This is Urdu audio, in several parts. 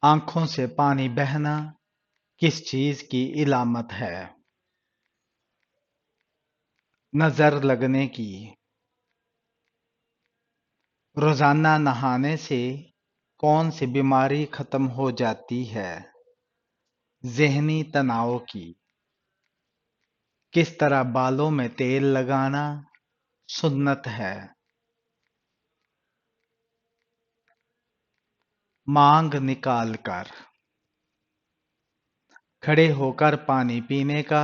آنکھوں سے پانی بہنا کس چیز کی علامت ہے؟ نظر لگنے کی۔ روزانہ نہانے سے کون سی بیماری ختم ہو جاتی ہے؟ ذہنی تناؤ کی۔ کس طرح بالوں میں تیل لگانا سنت ہے؟ مانگ نکال کر۔ کھڑے ہو کر پانی پینے کا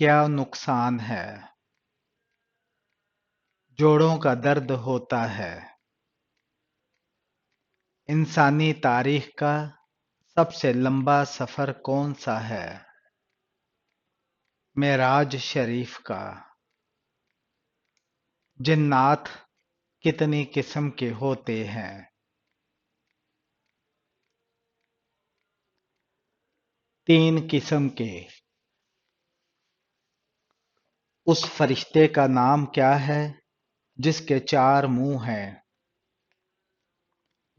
کیا نقصان ہے؟ جوڑوں کا درد ہوتا ہے۔ انسانی تاریخ کا سب سے لمبا سفر کون سا ہے؟ معراج شریف کا۔ جنات کتنی قسم کے ہوتے ہیں؟ 3 قسم کے۔ اس فرشتے کا نام کیا ہے جس کے 4 منہ ہیں؟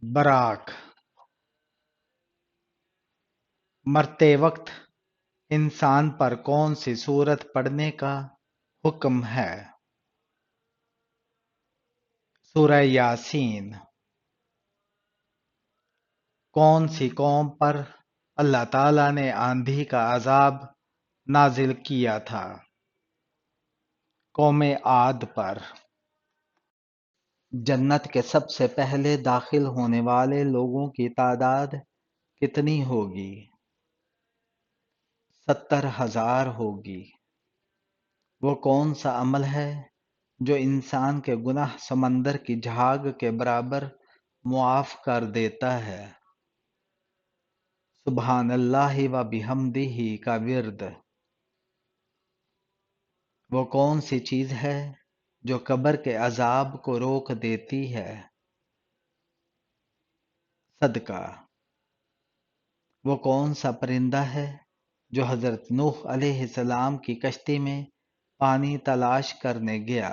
براق۔ مرتے وقت انسان پر کون سی سورت پڑھنے کا حکم ہے؟ سورہ یاسین۔ کون سی قوم پر اللہ تعالیٰ نے آندھی کا عذاب نازل کیا تھا؟ قوم عاد پر۔ جنت کے سب سے پہلے داخل ہونے والے لوگوں کی تعداد کتنی ہوگی؟ 70,000 ہوگی۔ وہ کون سا عمل ہے جو انسان کے گناہ سمندر کی جھاگ کے برابر معاف کر دیتا ہے؟ سبحان اللہ و بحمدہ کا ورد۔ وہ کون سی چیز ہے جو قبر کے عذاب کو روک دیتی ہے؟ صدقہ۔ وہ کون سا پرندہ ہے جو حضرت نوح علیہ السلام کی کشتی میں پانی تلاش کرنے گیا؟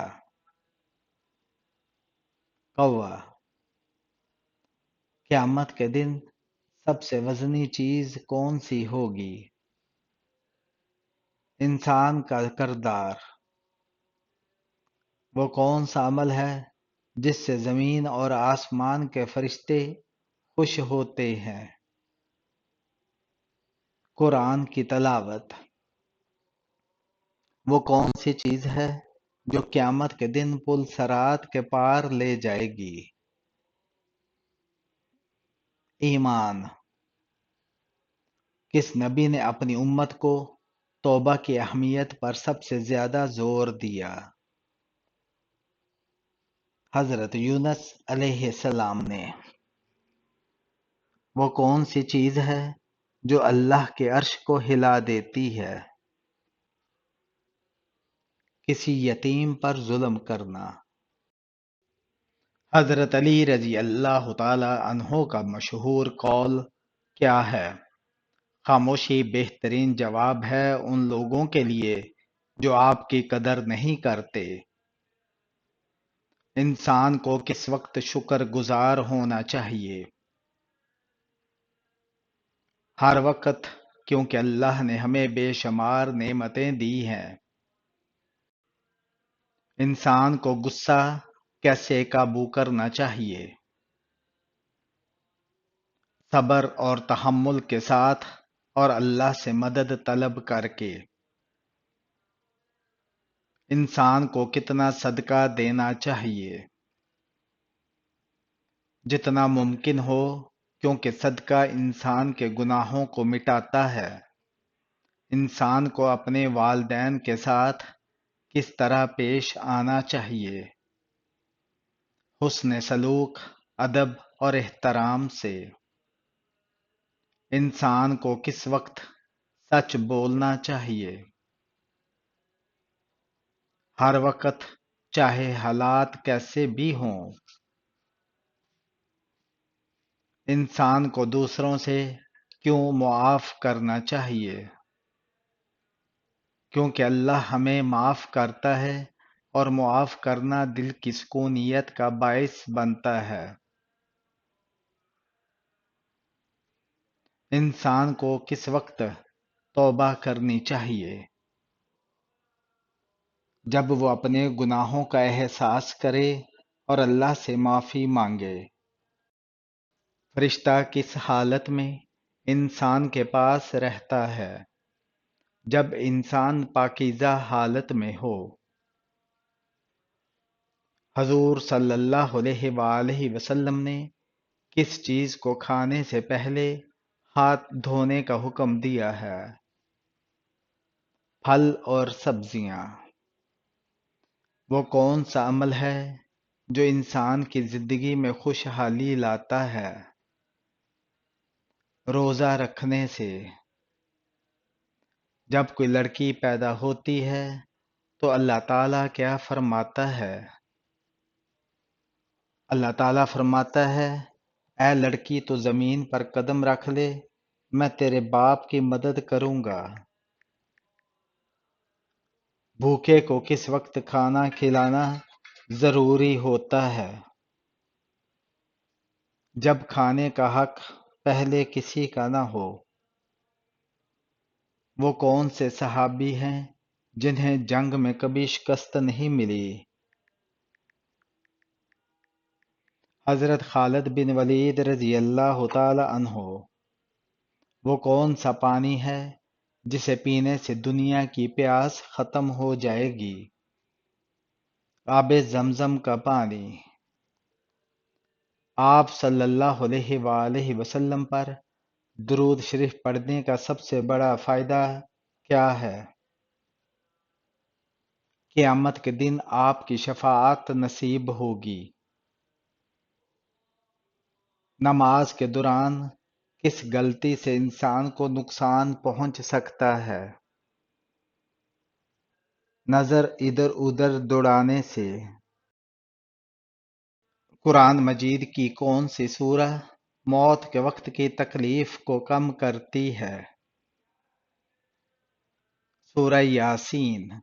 کوا۔ قیامت کے دن سب سے وزنی چیز کون سی ہوگی؟ انسان کا کردار۔ وہ کون سا عمل ہے جس سے زمین اور آسمان کے فرشتے خوش ہوتے ہیں؟ قرآن کی تلاوت۔ وہ کون سی چیز ہے جو قیامت کے دن پل صراط کے پار لے جائے گی؟ ایمان۔ کس نبی نے اپنی امت کو توبہ کی اہمیت پر سب سے زیادہ زور دیا؟ حضرت یونس علیہ السلام نے۔ وہ کون سی چیز ہے جو اللہ کے عرش کو ہلا دیتی ہے؟ کسی یتیم پر ظلم کرنا۔ حضرت علی رضی اللہ تعالی عنہ کا مشہور قول کیا ہے؟ خاموشی بہترین جواب ہے ان لوگوں کے لیے جو آپ کی قدر نہیں کرتے۔ انسان کو کس وقت شکر گزار ہونا چاہیے؟ ہر وقت، کیونکہ اللہ نے ہمیں بے شمار نعمتیں دی ہیں۔ انسان کو غصہ کیسے قابو کرنا چاہیے؟ صبر اور تحمل کے ساتھ اور اللہ سے مدد طلب کر کے۔ انسان کو کتنا صدقہ دینا چاہیے؟ جتنا ممکن ہو، کیونکہ صدقہ انسان کے گناہوں کو مٹاتا ہے۔ انسان کو اپنے والدین کے ساتھ کس طرح پیش آنا چاہیے؟ حسن سلوک، ادب اور احترام سے۔ انسان کو کس وقت سچ بولنا چاہیے؟ ہر وقت، چاہے حالات کیسے بھی ہوں۔ انسان کو دوسروں سے کیوں معاف کرنا چاہیے؟ کیونکہ اللہ ہمیں معاف کرتا ہے اور معاف کرنا دل کی سکونیت کا باعث بنتا ہے۔ انسان کو کس وقت توبہ کرنی چاہیے؟ جب وہ اپنے گناہوں کا احساس کرے اور اللہ سے معافی مانگے۔ فرشتہ کس حالت میں انسان کے پاس رہتا ہے؟ جب انسان پاکیزہ حالت میں ہو۔ حضور صلی اللہ علیہ وآلہ وسلم نے کس چیز کو کھانے سے پہلے ہاتھ دھونے کا حکم دیا ہے؟ پھل اور سبزیاں۔ وہ کون سا عمل ہے جو انسان کی زندگی میں خوشحالی لاتا ہے؟ روزہ رکھنے سے۔ جب کوئی لڑکی پیدا ہوتی ہے تو اللہ تعالیٰ کیا فرماتا ہے؟ اللہ تعالیٰ فرماتا ہے، اے لڑکی تو زمین پر قدم رکھ لے، میں تیرے باپ کی مدد کروں گا۔ بھوکے کو کس وقت کھانا کھلانا ضروری ہوتا ہے؟ جب کھانے کا حق پہلے کسی کا نہ ہو۔ وہ کون سے صحابی ہیں جنہیں جنگ میں کبھی شکست نہیں ملی؟ حضرت خالد بن ولید رضی اللہ تعالی عنہ۔ وہ کون سا پانی ہے جسے پینے سے دنیا کی پیاس ختم ہو جائے گی؟ آب زمزم کا پانی۔ آپ صلی اللہ علیہ وآلہ وسلم پر درود شریف پڑھنے کا سب سے بڑا فائدہ کیا ہے؟ قیامت کے دن آپ کی شفاعت نصیب ہوگی۔ نماز کے دوران کس غلطی سے انسان کو نقصان پہنچ سکتا ہے؟ نظر ادھر ادھر دوڑانے سے۔ قرآن مجید کی کون سی سورہ موت کے وقت کی تکلیف کو کم کرتی ہے؟ سورہ یاسین۔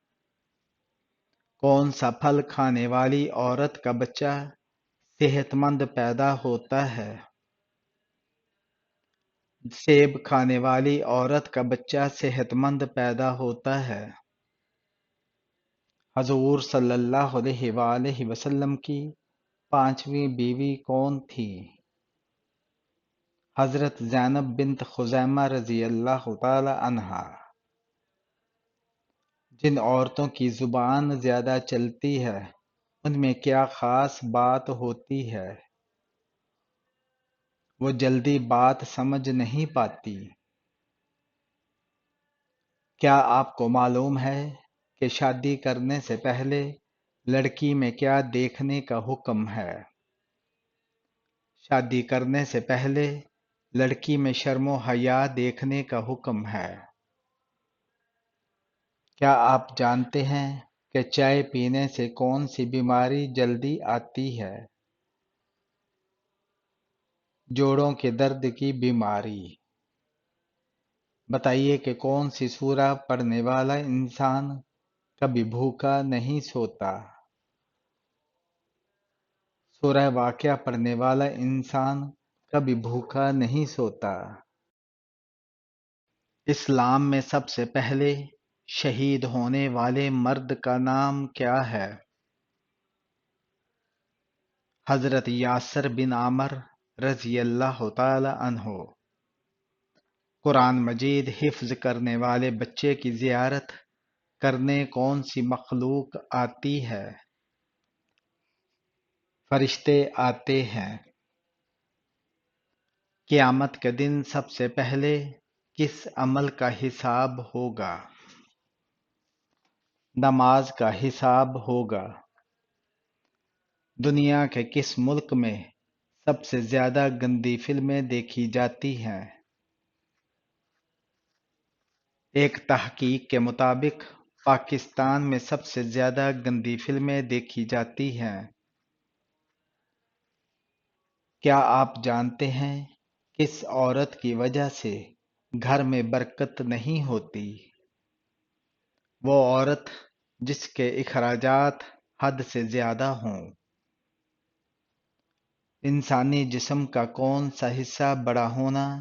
کون سا پھل کھانے والی عورت کا بچہ صحت مند پیدا ہوتا ہے؟ سیب کھانے والی عورت کا بچہ صحت مند پیدا ہوتا ہے۔ حضور صلی اللہ علیہ وآلہ وسلم کی پانچویں بیوی کون تھی؟ حضرت زینب بنت خزیمہ رضی اللہ تعالی عنہا۔ جن عورتوں کی زبان زیادہ چلتی ہے ان میں کیا خاص بات ہوتی ہے؟ وہ جلدی بات سمجھ نہیں پاتی۔ کیا آپ کو معلوم ہے کہ شادی کرنے سے پہلے لڑکی میں کیا دیکھنے کا حکم ہے؟ شادی کرنے سے پہلے لڑکی میں شرم و حیا دیکھنے کا حکم ہے۔ کیا آپ جانتے ہیں کہ چائے پینے سے کون سی بیماری جلدی آتی ہے؟ جوڑوں کے درد کی بیماری۔ بتائیے کہ کون سی سورہ پڑھنے والا انسان کبھی بھوکا نہیں سوتا؟ سورہ واقعہ پڑھنے والا انسان کبھی بھوکا نہیں سوتا۔ اسلام میں سب سے پہلے شہید ہونے والے مرد کا نام کیا ہے؟ حضرت یاسر بن عامر رضی اللہ تعالی عنہ۔ قرآن مجید حفظ کرنے والے بچے کی زیارت کرنے کون سی مخلوق آتی ہے؟ فرشتے آتے ہیں۔ قیامت کے دن سب سے پہلے کس عمل کا حساب ہوگا؟ نماز کا حساب ہوگا۔ دنیا کے کس ملک میں سب سے زیادہ گندی فلمیں دیکھی جاتی ہیں؟ ایک تحقیق کے مطابق پاکستان میں سب سے زیادہ گندی فلمیں دیکھی جاتی ہیں۔ کیا آپ جانتے ہیں کس عورت کی وجہ سے گھر میں برکت نہیں ہوتی؟ وہ عورت جس کے اخراجات حد سے زیادہ ہوں۔ انسانی جسم کا کون سا حصہ بڑا ہونا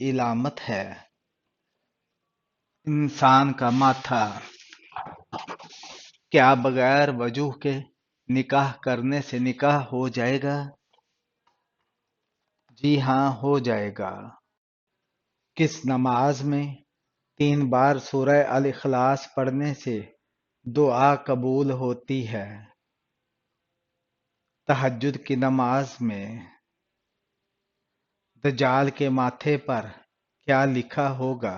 علامت ہے۔ انسان کا ماتھا کیا بغیر وجوہ کے نکاح کرنے سے نکاح ہو جائے گا؟ جی ہاں، ہو جائے گا۔ کس نماز میں 3 بار سورہ الاخلاص پڑھنے سے دعا قبول ہوتی ہے؟ تہجد کی نماز میں۔ دجال کے ماتھے پر کیا لکھا ہوگا؟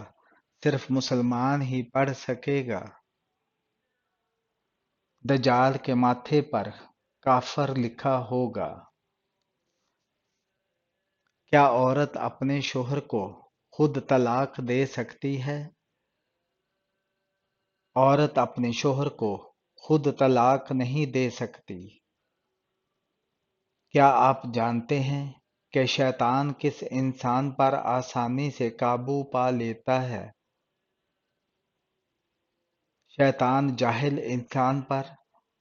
صرف مسلمان ہی پڑھ سکے گا۔ دجال کے ماتھے پر کافر لکھا ہوگا۔ کیا عورت اپنے شوہر کو خود طلاق دے سکتی ہے؟ عورت اپنے شوہر کو خود طلاق نہیں دے سکتی۔ کیا آپ جانتے ہیں کہ شیطان کس انسان پر آسانی سے قابو پا لیتا ہے؟ شیطان جاہل انسان پر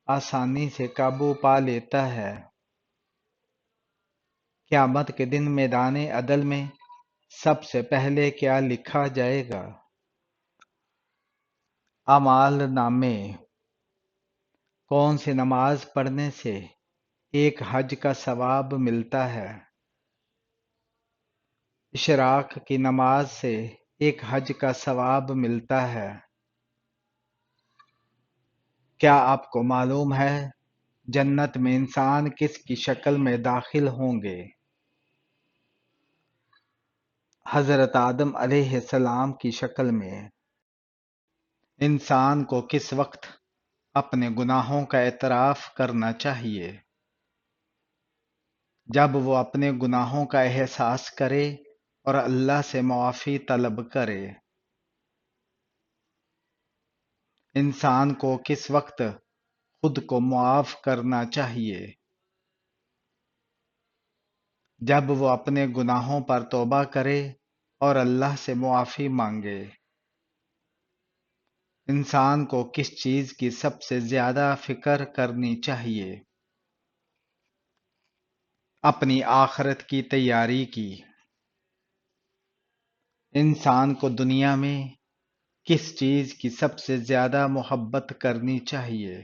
آسانی سے قابو پا لیتا ہے۔ قیامت کے دن میدان عدل میں سب سے پہلے کیا لکھا جائے گا؟ اعمال نامے۔ کون سی نماز پڑھنے سے ایک حج کا ثواب ملتا ہے؟ اشراق کی نماز سے ایک حج کا ثواب ملتا ہے۔ کیا آپ کو معلوم ہے جنت میں انسان کس کی شکل میں داخل ہوں گے؟ حضرت آدم علیہ السلام کی شکل میں۔ انسان کو کس وقت اپنے گناہوں کا اعتراف کرنا چاہیے؟ جب وہ اپنے گناہوں کا احساس کرے اور اللہ سے معافی طلب کرے۔ انسان کو کس وقت خود کو معاف کرنا چاہیے؟ جب وہ اپنے گناہوں پر توبہ کرے اور اللہ سے معافی مانگے۔ انسان کو کس چیز کی سب سے زیادہ فکر کرنی چاہیے؟ اپنی آخرت کی تیاری کی۔ انسان کو دنیا میں کس چیز کی سب سے زیادہ محبت کرنی چاہیے؟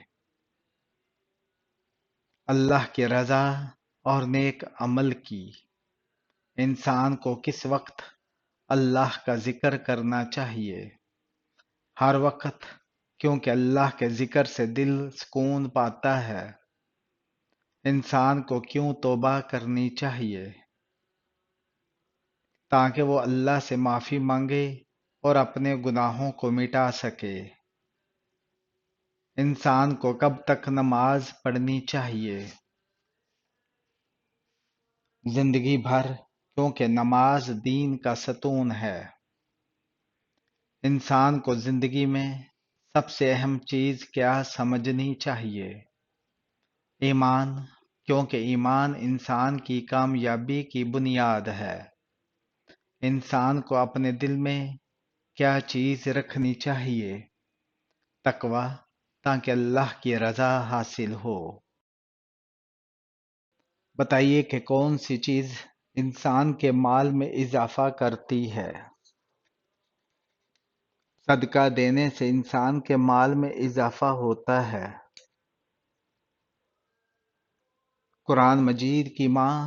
اللہ کی رضا اور نیک عمل کی۔ انسان کو کس وقت اللہ کا ذکر کرنا چاہیے؟ ہر وقت، کیونکہ اللہ کے ذکر سے دل سکون پاتا ہے۔ انسان کو کیوں توبہ کرنی چاہیے؟ تاکہ وہ اللہ سے معافی مانگے اور اپنے گناہوں کو مٹا سکے۔ انسان کو کب تک نماز پڑھنی چاہیے؟ زندگی بھر، کیونکہ نماز دین کا ستون ہے۔ انسان کو زندگی میں سب سے اہم چیز کیا سمجھنی چاہیے؟ ایمان، کیونکہ ایمان انسان کی کامیابی کی بنیاد ہے۔ انسان کو اپنے دل میں کیا چیز رکھنی چاہیے؟ تقوی، تاکہ اللہ کی رضا حاصل ہو۔ بتائیے کہ کون سی چیز انسان کے مال میں اضافہ کرتی ہے؟ صدقہ دینے سے انسان کے مال میں اضافہ ہوتا ہے۔ قرآن مجید کی ماں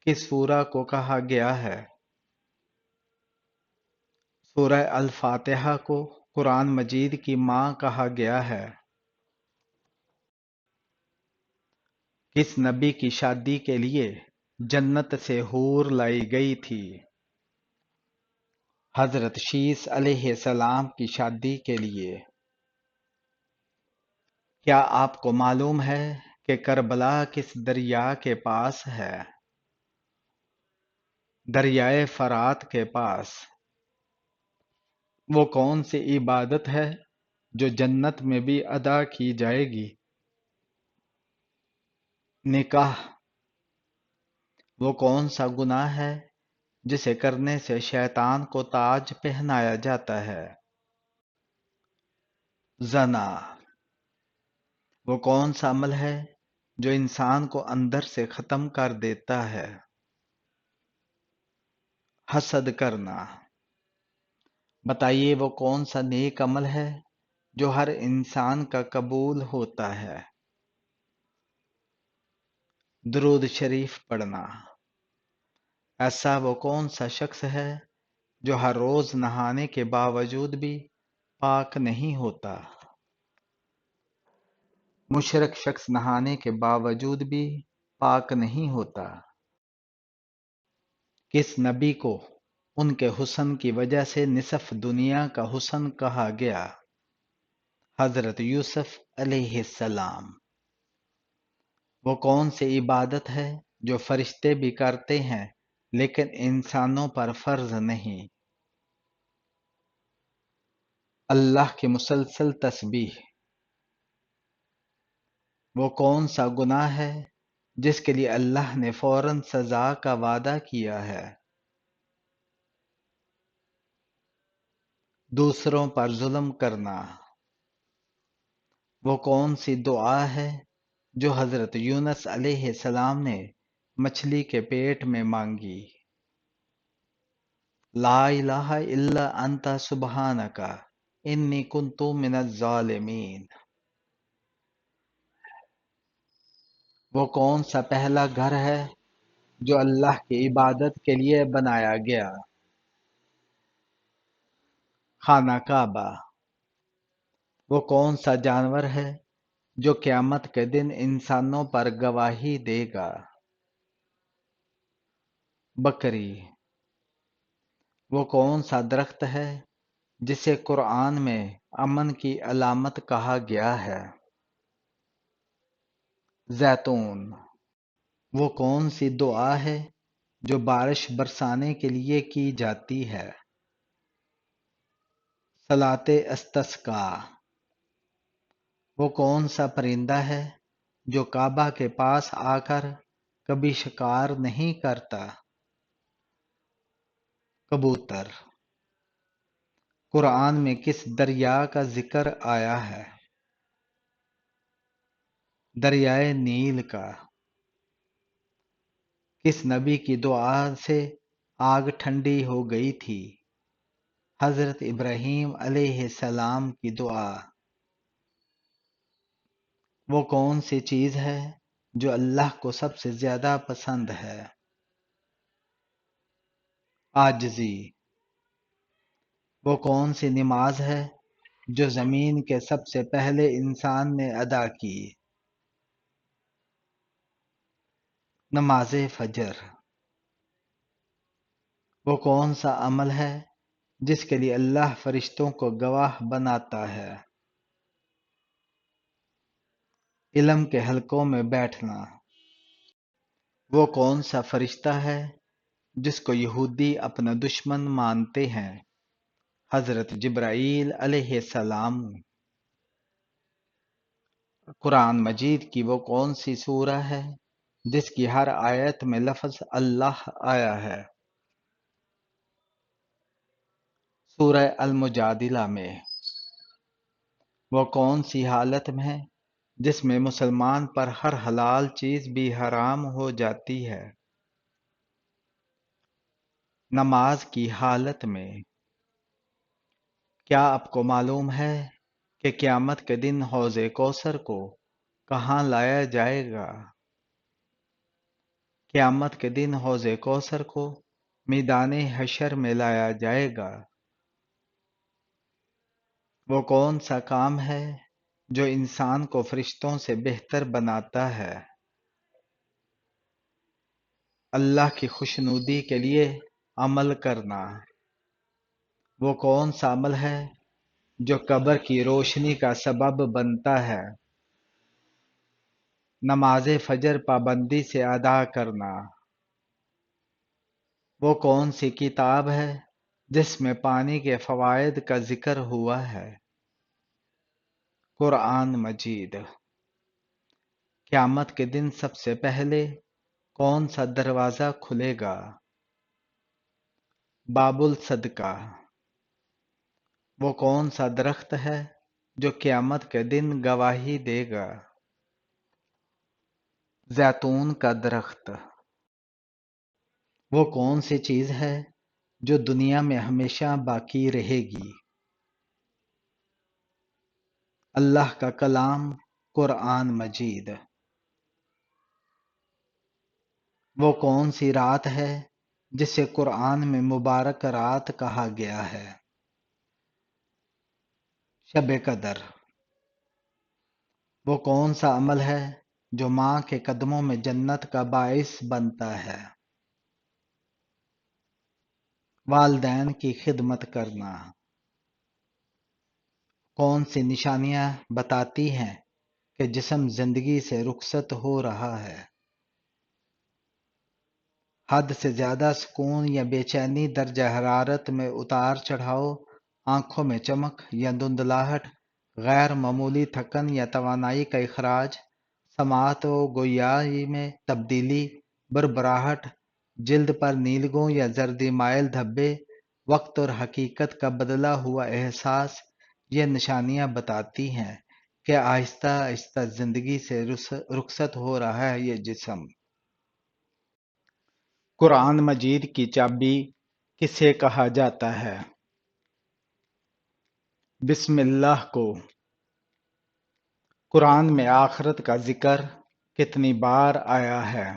کس سورہ کو کہا گیا ہے؟ سورہ الفاتحہ کو قرآن مجید کی ماں کہا گیا ہے۔ کس نبی کی شادی کے لیے جنت سے حور لائی گئی تھی؟ حضرت شیس علیہ السلام کی شادی کے لیے۔ کیا آپ کو معلوم ہے کہ کربلا کس دریا کے پاس ہے؟ دریائے فرات کے پاس۔ وہ کون سی عبادت ہے جو جنت میں بھی ادا کی جائے گی؟ نکاح۔ وہ کون سا گناہ ہے جسے کرنے سے شیطان کو تاج پہنایا جاتا ہے؟ زنا۔ وہ کون سا عمل ہے جو انسان کو اندر سے ختم کر دیتا ہے؟ حسد کرنا۔ بتائیے وہ کون سا نیک عمل ہے جو ہر انسان کا قبول ہوتا ہے؟ درود شریف پڑھنا۔ ایسا وہ کون سا شخص ہے جو ہر روز نہانے کے باوجود بھی پاک نہیں ہوتا؟ مشرک شخص نہانے کے باوجود بھی پاک نہیں ہوتا۔ کس نبی کو ان کے حسن کی وجہ سے نصف دنیا کا حسن کہا گیا؟ حضرت یوسف علیہ السلام۔ وہ کون سی عبادت ہے جو فرشتے بھی کرتے ہیں لیکن انسانوں پر فرض نہیں؟ اللہ کی مسلسل تسبیح۔ وہ کون سا گناہ ہے جس کے لیے اللہ نے فوراً سزا کا وعدہ کیا ہے؟ دوسروں پر ظلم کرنا۔ وہ کون سی دعا ہے جو حضرت یونس علیہ السلام نے مچھلی کے پیٹ میں مانگی؟ لا الہ الا انت سبحانک انی کنت من الظالمین۔ وہ کون سا پہلا گھر ہے جو اللہ کی عبادت کے لیے بنایا گیا؟ خانہ کعبہ۔ وہ کون سا جانور ہے جو قیامت کے دن انسانوں پر گواہی دے گا؟ بکری۔ وہ کون سا درخت ہے جسے قرآن میں امن کی علامت کہا گیا ہے؟ زیتون۔ وہ کون سی دعا ہے جو بارش برسانے کے لیے کی جاتی ہے؟ صلاۃ استسقاء۔ وہ کون سا پرندہ ہے جو کعبہ کے پاس آ کر کبھی شکار نہیں کرتا؟ کبوتر۔ قرآن میں کس دریا کا ذکر آیا ہے؟ دریائے نیل کا۔ کس نبی کی دعا سے آگ ٹھنڈی ہو گئی تھی؟ حضرت ابراہیم علیہ السلام کی دعا۔ وہ کون سی چیز ہے جو اللہ کو سب سے زیادہ پسند ہے؟ عاجزی۔ وہ کون سی نماز ہے جو زمین کے سب سے پہلے انسان نے ادا کی؟ نماز فجر۔ وہ کون سا عمل ہے جس کے لیے اللہ فرشتوں کو گواہ بناتا ہے؟ علم کے حلقوں میں بیٹھنا۔ وہ کون سا فرشتہ ہے جس کو یہودی اپنا دشمن مانتے ہیں؟ حضرت جبرائیل علیہ السلام۔ قرآن مجید کی وہ کون سی سورہ ہے جس کی ہر آیت میں لفظ اللہ آیا ہے؟ سورہ المجادلہ میں۔ وہ کون سی حالت میں جس میں مسلمان پر ہر حلال چیز بھی حرام ہو جاتی ہے؟ نماز کی حالت میں۔ کیا آپ کو معلوم ہے کہ قیامت کے دن حوض کوثر کو کہاں لایا جائے گا؟ قیامت کے دن حوض کوثر کو میدان حشر میں لایا جائے گا۔ وہ کون سا کام ہے جو انسان کو فرشتوں سے بہتر بناتا ہے؟ اللہ کی خوشنودی کے لیے عمل کرنا۔ وہ کون سا عمل ہے جو قبر کی روشنی کا سبب بنتا ہے؟ نماز فجر پابندی سے ادا کرنا۔ وہ کون سی کتاب ہے جس میں پانی کے فوائد کا ذکر ہوا ہے؟ قرآن مجید۔ قیامت کے دن سب سے پہلے کون سا دروازہ کھلے گا؟ باب الصدقہ۔ وہ کون سا درخت ہے جو قیامت کے دن گواہی دے گا؟ زیتون کا درخت۔ وہ کون سی چیز ہے جو دنیا میں ہمیشہ باقی رہے گی۔ اللہ کا کلام قرآن مجید۔ وہ کون سی رات ہے جسے قرآن میں مبارک رات کہا گیا ہے؟ شب قدر۔ وہ کون سا عمل ہے جو ماں کے قدموں میں جنت کا باعث بنتا ہے؟ والدین کی خدمت کرنا۔ کون سی نشانیاں بتاتی ہیں کہ جسم زندگی سے رخصت ہو رہا ہے؟ حد سے زیادہ سکون یا بے چینی، درجہ حرارت میں اتار چڑھاؤ، آنکھوں میں چمک یا دھندلاہٹ، غیر معمولی تھکن یا توانائی کا اخراج، سماعت و گویائی میں تبدیلی، بربراہٹ، جلد پر نیلگوں یا زردی مائل دھبے، وقت اور حقیقت کا بدلا ہوا احساس، یہ نشانیاں بتاتی ہیں کہ آہستہ آہستہ زندگی سے رخصت ہو رہا ہے یہ جسم۔ قرآن مجید کی چابی کسے کہا جاتا ہے؟ بسم اللہ کو۔ قرآن میں آخرت کا ذکر کتنی بار آیا ہے؟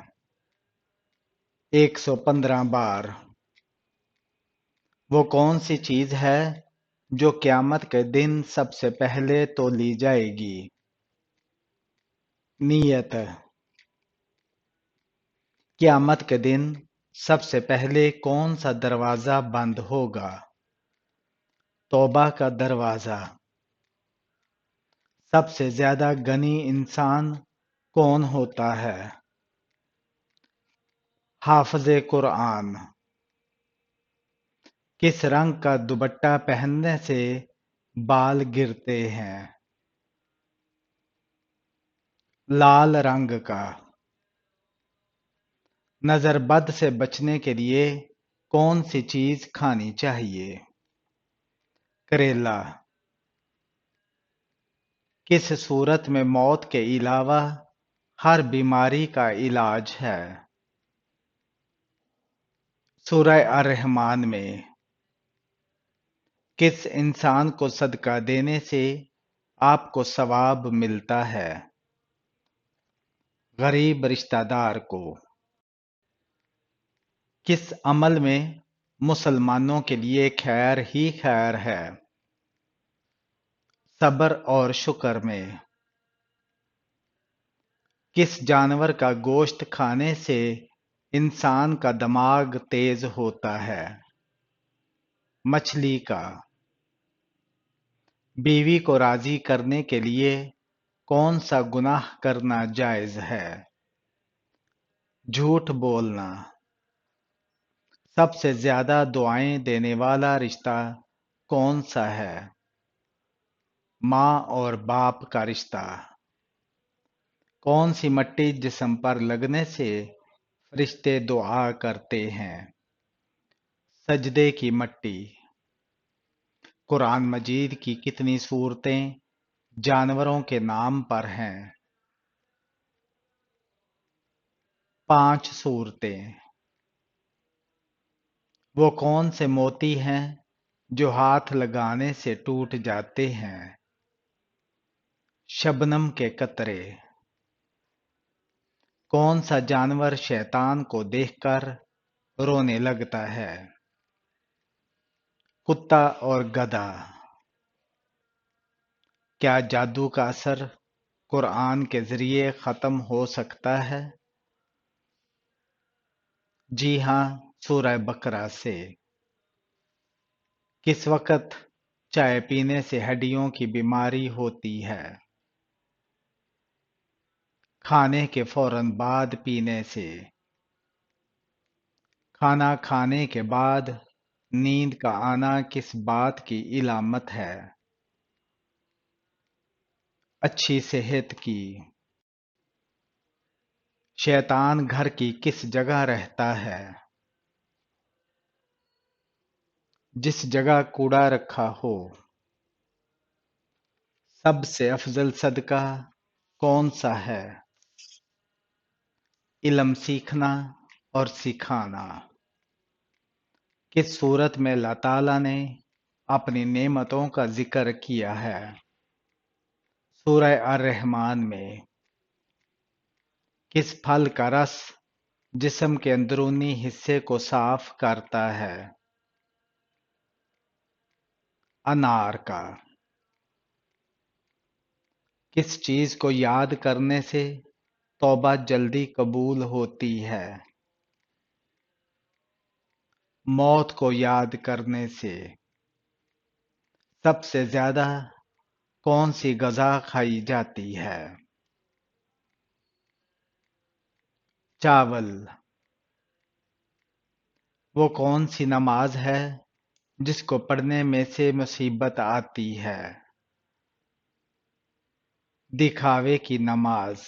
115 بار۔ وہ کون سی چیز ہے جو قیامت کے دن سب سے پہلے تو لی جائے گی؟ نیت۔ قیامت کے دن سب سے پہلے کون سا دروازہ بند ہوگا؟ توبہ کا دروازہ۔ سب سے زیادہ غنی انسان کون ہوتا ہے؟ حافظ قرآن۔ کس رنگ کا دوپٹہ پہننے سے بال گرتے ہیں؟ لال رنگ کا۔ نظر بد سے بچنے کے لیے کون سی چیز کھانی چاہیے؟ کریلا۔ کس صورت میں موت کے علاوہ ہر بیماری کا علاج ہے؟ سورہ الرحمن میں۔ کس انسان کو صدقہ دینے سے آپ کو ثواب ملتا ہے؟ غریب رشتہ دار کو۔ کس عمل میں مسلمانوں کے لیے خیر ہی خیر ہے؟ صبر اور شکر میں۔ کس جانور کا گوشت کھانے سے انسان کا دماغ تیز ہوتا ہے؟ مچھلی کا۔ بیوی کو راضی کرنے کے لیے کون سا گناہ کرنا جائز ہے؟ جھوٹ بولنا۔ سب سے زیادہ دعائیں دینے والا رشتہ کون سا ہے؟ ماں اور باپ کا رشتہ۔ کون سی مٹی جسم پر لگنے سے فرشتے دعا کرتے ہیں؟ سجدے کی مٹی۔ قرآن مجید کی کتنی صورتیں جانوروں کے نام پر ہیں؟ 5 صورتیں۔ وہ کون سے موتی ہیں جو ہاتھ لگانے سے ٹوٹ جاتے ہیں؟ شبنم کے قطرے۔ کون سا جانور شیطان کو دیکھ کر رونے لگتا ہے؟ کتا اور گدھا۔ کیا جادو کا اثر قرآن کے ذریعے ختم ہو سکتا ہے؟ جی ہاں، سورہ بقرہ سے۔ کس وقت چائے پینے سے ہڈیوں کی بیماری ہوتی ہے؟ کھانے کے فوراً بعد پینے سے۔ کھانا کھانے کے بعد نیند کا آنا کس بات کی علامت ہے؟ اچھی صحت کی۔ شیطان گھر کی کس جگہ رہتا ہے؟ جس جگہ کوڑا رکھا ہو۔ سب سے افضل صدقہ کون سا ہے؟ علم سیکھنا اور سکھانا۔ کس صورت میں اللہ تعالیٰ نے اپنی نعمتوں کا ذکر کیا ہے؟ سورہ الرحمن میں۔ کس پھل کا رس جسم کے اندرونی حصے کو صاف کرتا ہے؟ انار کا۔ کس چیز کو یاد کرنے سے توبہ جلدی قبول ہوتی ہے؟ موت کو یاد کرنے سے۔ سب سے زیادہ کون سی غذا کھائی جاتی ہے؟ چاول۔ وہ کون سی نماز ہے جس کو پڑھنے میں سے مصیبت آتی ہے؟ دکھاوے کی نماز۔